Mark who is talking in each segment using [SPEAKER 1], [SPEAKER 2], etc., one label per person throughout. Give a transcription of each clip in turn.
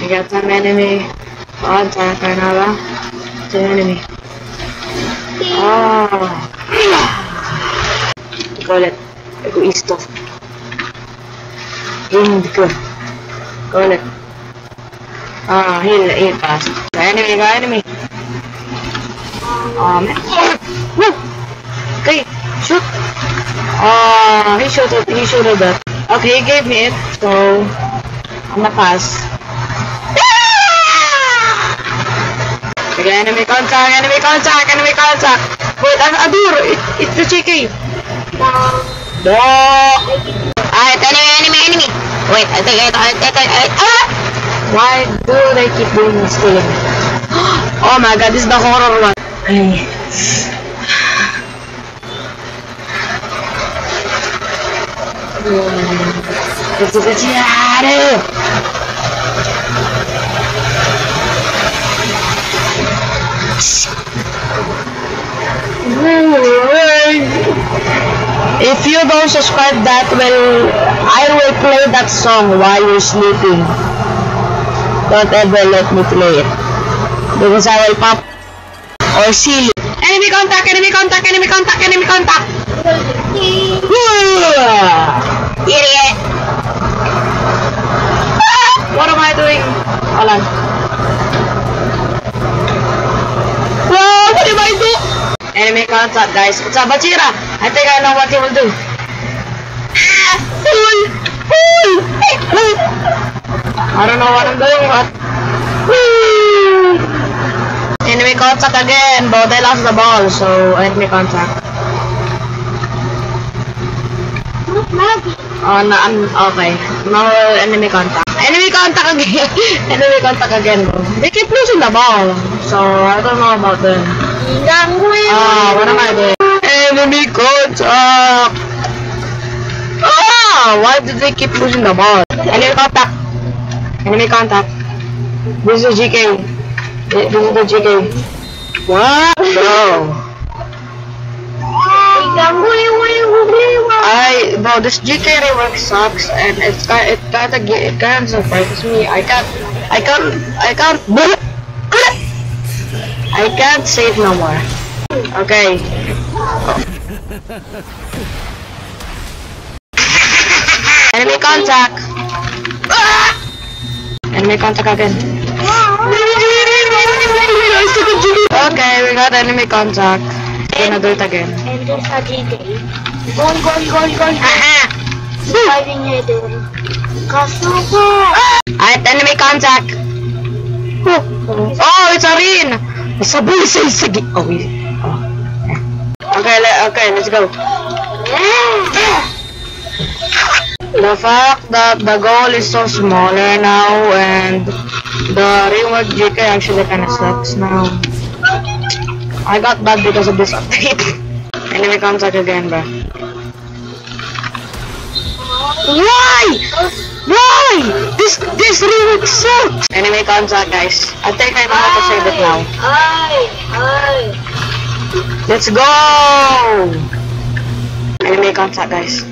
[SPEAKER 1] I got some enemy contact right now. It's an enemy. Oh. Ulit. Egoisto. Hindi ko. Ulit. Heal fast. Got enemy. Oh man. Okay, shoot. He shooted that. Okay, he gave me it, so I'm gonna pass. Okay, enemy contact. Wait, Adur, it's the chicken. No. Alright, enemy. Wait, I think. Why do they keep doing this to me? Oh my god, this is the horror one. Ay. Let's get you out of here. If you don't subscribe, I will play that song while you're sleeping. Don't ever let me play it, because I will pop or seal it. Enemy contact! Idiot! What am I doing? Hold on. Whoa, what did I do? Enemy contact, guys. It's a Bachira. I think I know what he will do. I don't know what I'm doing, but enemy contact again, but I lost the ball, so enemy contact. Oh, no, I'm okay. No enemy contact. Enemy contact again, bro. They keep losing the ball, so I don't know about them. What am I doing? Enemy contact. Why did they keep losing the ball? Enemy contact. This is GK. This is the GK. What? No. Bro, this GK rework sucks, and it kind of surprises me. I can't save no more. Okay. Enemy contact. Enemy contact again. Okay, we got enemy contact. Gonna do it again.
[SPEAKER 2] And there's a GK. Goal. Fighting header. Kasuko.
[SPEAKER 1] Alright, enemy contact. Oh, it's Arin. Sabay sa isagi. Okay, let's go. The fact that the goal is so smaller now, and the reward GK actually kinda sucks now. I got bad because of this update. Enemy contact again, bro. Why? This reward sucks. Enemy contact, guys. I think I know how to save it now. Let's go. Enemy contact, guys.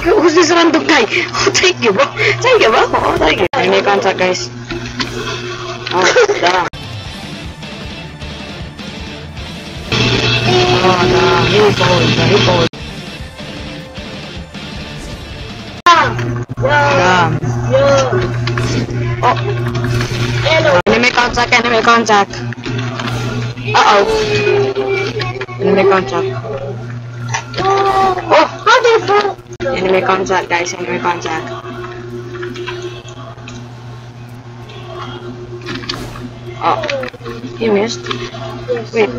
[SPEAKER 1] Who's this random guy? Oh, thank you, bro. Thank you. Enemy contact, guys. Oh, damn. Oh, no. He pulled. Damn. Oh. Enemy contact. Uh-oh. Enemy contact. Oh, how the fuck? Enemy contact, guys. Enemy contact. Oh, he missed. Wait.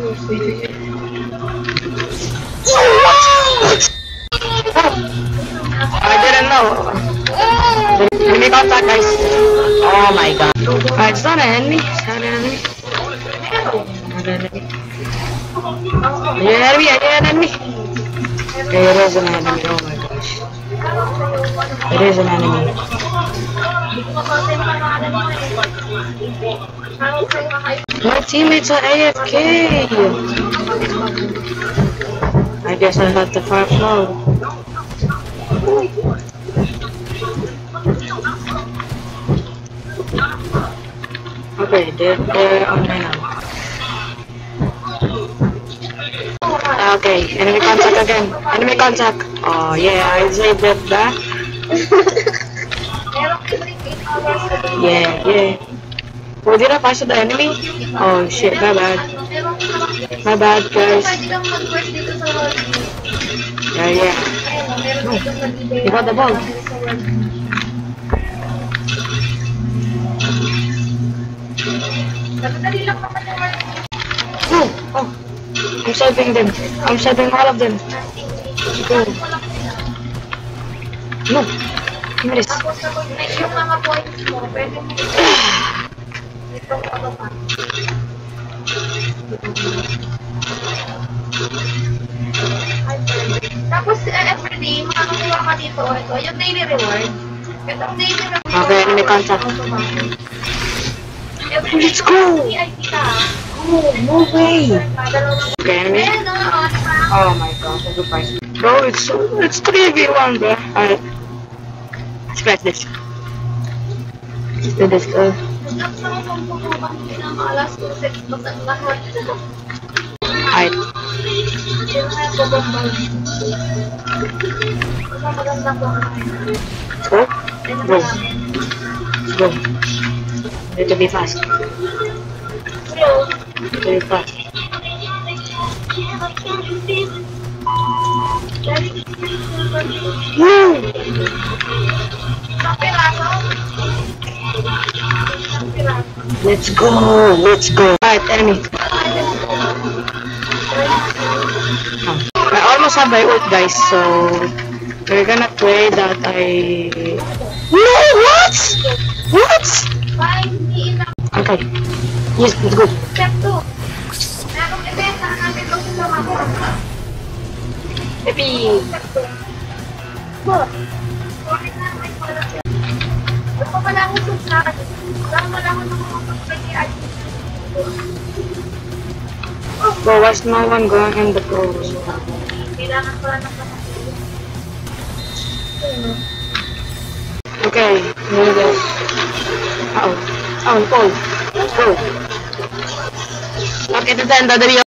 [SPEAKER 1] I didn't know. Enemy contact, guys. Oh my god. It's not an enemy. Okay, it is an enemy. Oh my gosh. It is an enemy. My teammates are AFK. I guess I had the far flow. Okay, they're on me now. Okay, enemy contact again. Enemy contact. Oh yeah, I saved it back. Yeah. Oh, did I pass the enemy? Oh shit, my bad. My bad, guys. Yeah. No, you got the ball. Oh, I'm saving them. I'm saving all of them. Go. No, Maris.
[SPEAKER 2] Yung mga points mo, pwede mo itong pa. Tapos, everyday, makakuha ka dito. Ito, yung daily reward. Itong daily reward.
[SPEAKER 1] Okay, enemy contact. Let's go! Oh, no way! Okay, enemy. Oh my god, sacrifice. Bro, it's 3v1, bro. Alright. Scratch this. Let's do this, go. Alright. Let's go. Go. Let's go. Need to be fast. Need to be fast. Woo! Let's go! Let's go! Alright, enemy. I almost have my ult, guys, so we're gonna pray that I... No! What? What? Okay. Yes, let's go.
[SPEAKER 2] Step 2. Merong event na natin ito sa mga.
[SPEAKER 1] Epi!
[SPEAKER 2] Gusto ko lang usap na. Gusto ko lang usap na.
[SPEAKER 1] Bro, why's no one going in the pros?
[SPEAKER 2] Kailangan ko lang ng kapatid.
[SPEAKER 1] Okay, here we go. Uh-oh. Oh, Paul. Let's go. Okay, that's the end of the video.